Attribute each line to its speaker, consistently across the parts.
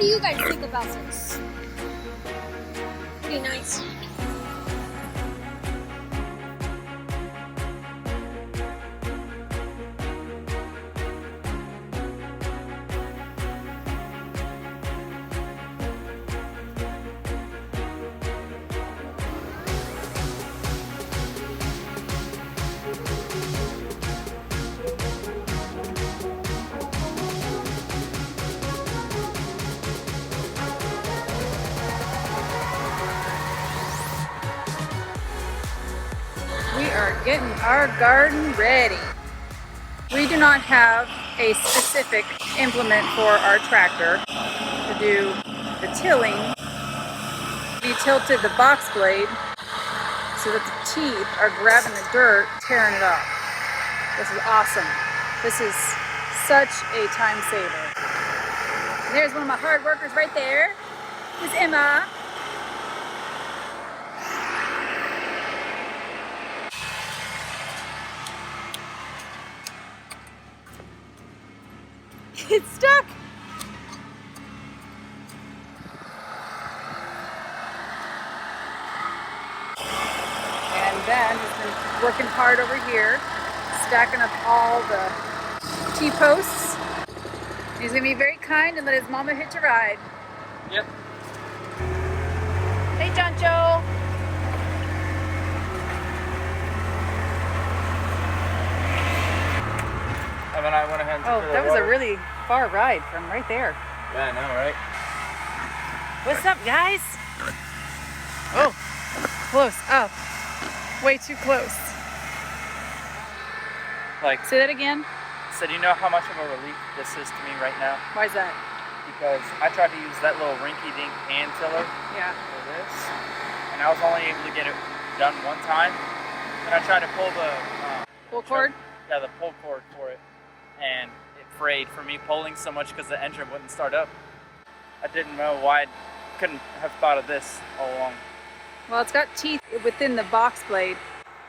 Speaker 1: do you guys think about this? Pretty nice.
Speaker 2: We are getting our garden ready. We do not have a specific implement for our tractor to do the tilling. We tilted the box blade so that the teeth are grabbing the dirt, tearing it off. This is awesome. This is such a time saver. And there's one of my hard workers right there. It's Emma. It's stuck. And Ben has been working hard over here, stacking up all the T-posts. He's gonna be very kind and let his mama hitch a ride.
Speaker 3: Yep.
Speaker 2: Hey, John Joe.
Speaker 3: And then I went ahead and took her to
Speaker 2: That was
Speaker 3: water.
Speaker 2: a really far ride from right there.
Speaker 3: Yeah, I know, right?
Speaker 2: What's up, guys? Oh, close. Oh, way too close.
Speaker 3: Like,
Speaker 2: Say that again.
Speaker 3: so do you know how much of a relief this is to me right now?
Speaker 2: Why is that?
Speaker 3: Because I tried to use that little rinky-dink hand tiller
Speaker 2: Yeah.
Speaker 3: for this, and I was only able to get it done one time. And I tried to pull the
Speaker 2: Pull cord?
Speaker 3: Yeah, the pull cord for it, and it frayed for me pulling so much because the engine wouldn't start up. I didn't know why I couldn't have thought of this all along.
Speaker 2: Well, it's got teeth within the box blade.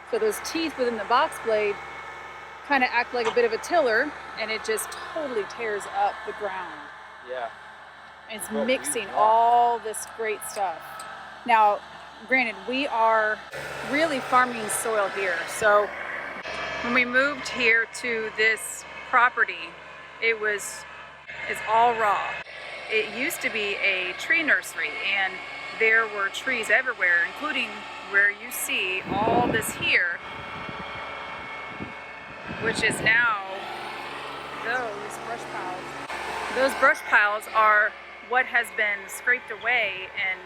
Speaker 2: So those teeth within the box blade kind of act like a bit of a tiller, and it just totally tears up the ground.
Speaker 3: Yeah.
Speaker 2: It's
Speaker 3: Well,
Speaker 2: mixing
Speaker 3: yeah.
Speaker 2: all this great stuff. Now, granted, we are really farming soil here. So when we moved here to this property, it's all raw. It used to be a tree nursery, and there were trees everywhere, including where you see all this here, which is now those brush piles. Those brush piles are what has been scraped away and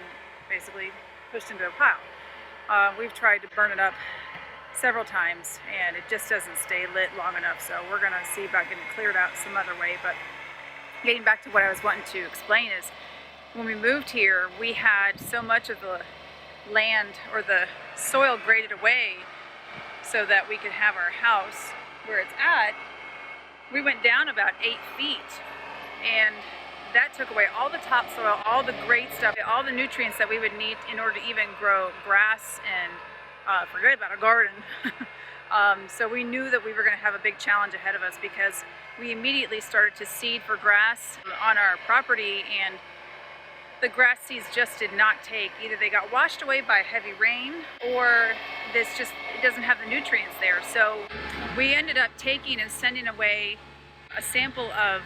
Speaker 2: basically pushed into a pile. We've tried to burn it up several times, and it just doesn't stay lit long enough, so we're gonna see about getting it cleared out some other way. But getting back to what I was wanting to explain is, when we moved here, we had so much of the land or the soil graded away so that we could have our house where it's at. We went down about 8 feet, and that took away all the topsoil, all the great stuff, all the nutrients that we would need in order to even grow grass and forget about a garden. So we knew that we were going to have a big challenge ahead of us, because we immediately started to seed for grass on our property, and the grass seeds just did not take. Either they got washed away by heavy rain, or it doesn't have the nutrients there. So we ended up taking and sending away a sample of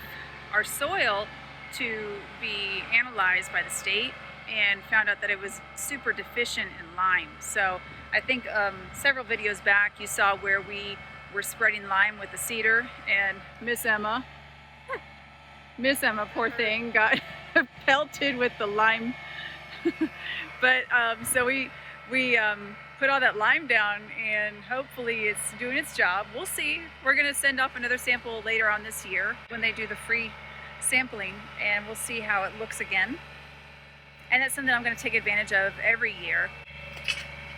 Speaker 2: our soil to be analyzed by the state, and found out that it was super deficient in lime. So I think several videos back you saw where we were spreading lime with the seeder, and Miss Emma, poor thing, got pelted with the lime. But so we put all that lime down, and hopefully it's doing its job. We'll see. We're gonna send off another sample later on this year when they do the free sampling, and we'll see how it looks again. And that's something I'm gonna take advantage of every year,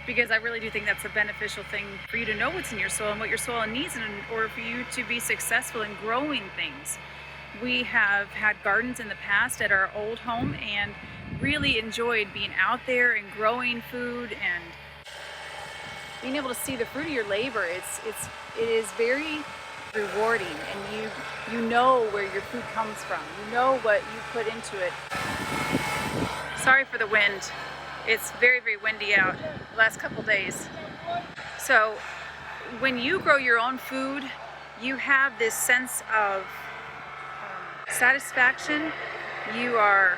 Speaker 2: because I really do think that's a beneficial thing for you to know what's in your soil and what your soil needs in order for you to be successful in growing things. We have had gardens in the past at our old home, and really enjoyed being out there and growing food and being able to see the fruit of your labor. It is very rewarding, and you know where your food comes from. You know what you put into it. Sorry for the wind. It's very, very windy out the last couple days. So when you grow your own food, you have this sense of satisfaction. You are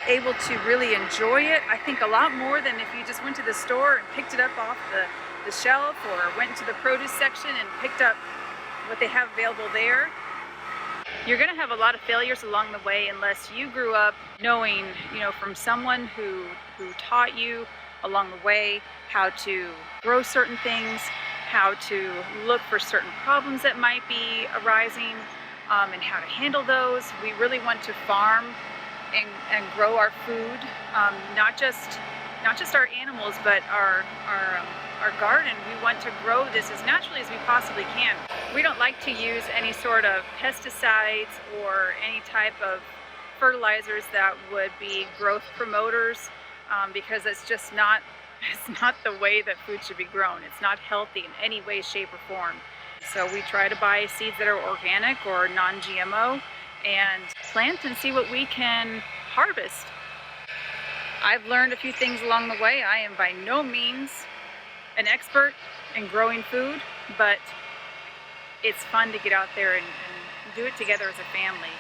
Speaker 2: able to really enjoy it, I think, a lot more than if you just went to the store and picked it up off the shelf, or went into the produce section and picked up what they have available there. You're gonna have a lot of failures along the way unless you grew up knowing, from someone who taught you along the way how to grow certain things, how to look for certain problems that might be arising, and how to handle those. We really want to farm and grow our food, not just our animals, but our garden. We want to grow this as naturally as we possibly can. We don't like to use any sort of pesticides or any type of fertilizers that would be growth promoters, because it's just not the way that food should be grown. It's not healthy in any way, shape, or form. So we try to buy seeds that are organic or non-GMO and plant and see what we can harvest. I've learned a few things along the way. I am by no means an expert in growing food, but it's fun to get out there and do it together as a family.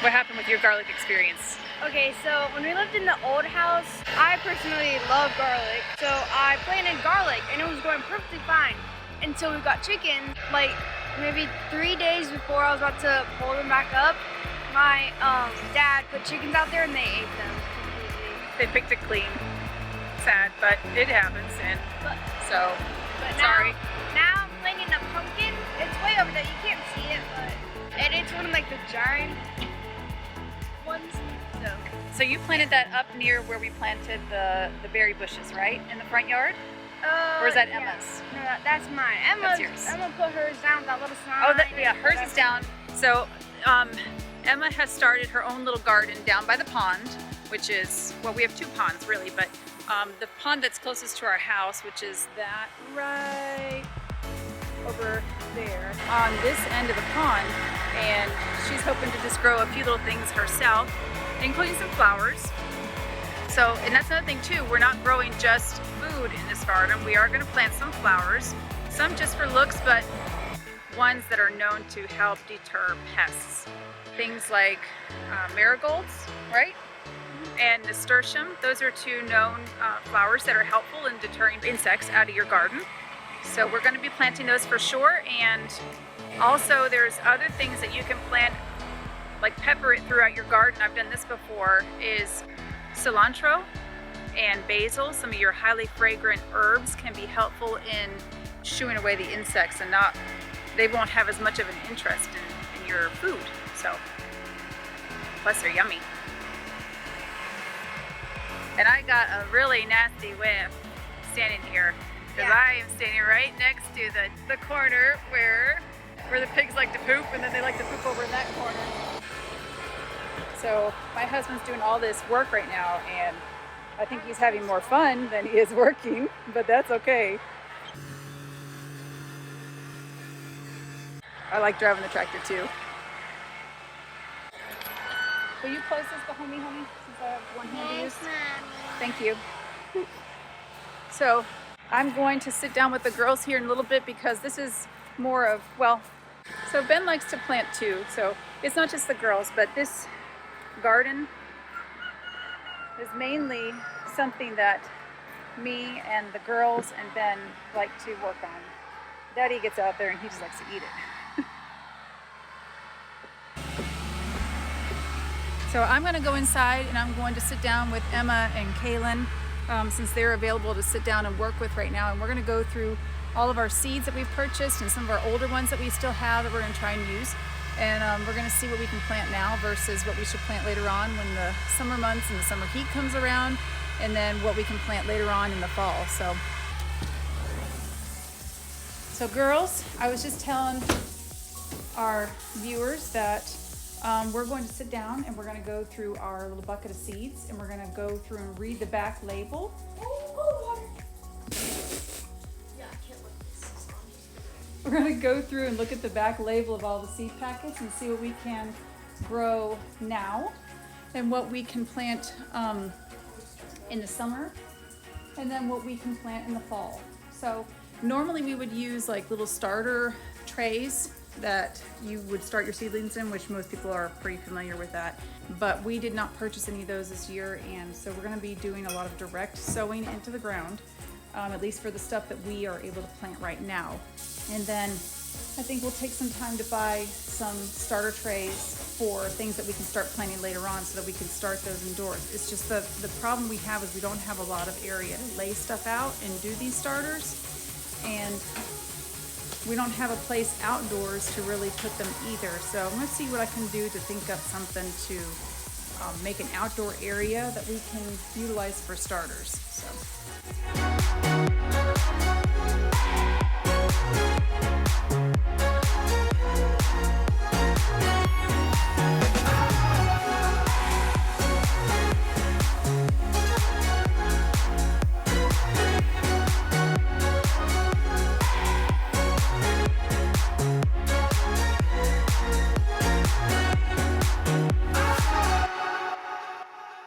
Speaker 2: What happened with your garlic experience?
Speaker 1: Okay, so when we lived in the old house, I personally love garlic. So I planted garlic and it was going perfectly fine until we got chickens. Like maybe 3 days before I was about to pull them back up, my dad put chickens out there and they ate them completely.
Speaker 2: They picked it clean. Sad, but it happens, and
Speaker 1: But
Speaker 2: sorry.
Speaker 1: Now I'm planting a pumpkin. It's way over there. You can't see it, and it's one of like the giant ones.
Speaker 2: So you planted that up near where we planted the berry bushes, right? In the front yard? Or is that
Speaker 1: yeah.
Speaker 2: Emma's?
Speaker 1: No, that's mine.
Speaker 2: That's yours.
Speaker 1: Emma put hers down with that little sign.
Speaker 2: Oh, yeah, hers is down. So Emma has started her own little garden down by the pond, which is, well, we have two ponds really, but the pond that's closest to our house, which is that right over there on this end of the pond, and she's hoping to just grow a few little things herself, including some flowers. So, and that's another thing too, we're not growing just food in this garden. We are going to plant some flowers, some just for looks, but ones that are known to help deter pests. Things like marigolds, right? And nasturtium. Those are two known flowers that are helpful in deterring insects out of your garden. So we're going to be planting those for sure. And also there's other things that you can plant, like pepper it throughout your garden. I've done this before, is cilantro and basil. Some of your highly fragrant herbs can be helpful in shooing away the insects, and they won't have as much of an interest in your food. So, plus they're yummy. And I got a really nasty whiff standing here, because I am standing right next to the corner where the pigs like to poop, and then they like to poop over in that corner. So my husband's doing all this work right now, and I think he's having more fun than he is working, but that's okay. I like driving the tractor too. Will you close this behind me, honey, since I have one hand to use? Thank you. So I'm going to sit down with the girls here in a little bit, because this is more of, well, so Ben likes to plant too. So it's not just the girls, but this garden is mainly something that me and the girls and Ben like to work on. Daddy gets out there and he just likes to eat it. So I'm going to go inside and I'm going to sit down with Emma and Kaylin, since they're available to sit down and work with right now. And we're going to go through all of our seeds that we've purchased and some of our older ones that we still have that we're going to try and use. And we're going to see what we can plant now versus what we should plant later on when the summer months and the summer heat comes around, and then what we can plant later on in the fall. So girls, I was just telling our viewers that we're going to sit down and we're going to go through our little bucket of seeds, and we're going to go through and read the back label.
Speaker 1: Yeah, I can't look this.
Speaker 2: We're gonna go through and look at the back label of all the seed packets and see what we can grow now and what we can plant in the summer, and then what we can plant in the fall. So normally we would use like little starter trays that you would start your seedlings in, which most people are pretty familiar with that. But we did not purchase any of those this year, and so we're gonna be doing a lot of direct sowing into the ground, at least for the stuff that we are able to plant right now. And then I think we'll take some time to buy some starter trays for things that we can start planting later on so that we can start those indoors. It's just the problem we have is we don't have a lot of area to lay stuff out and do these starters. And we don't have a place outdoors to really put them either. So I'm gonna see what I can do to think up something to make an outdoor area that we can utilize for starters. So.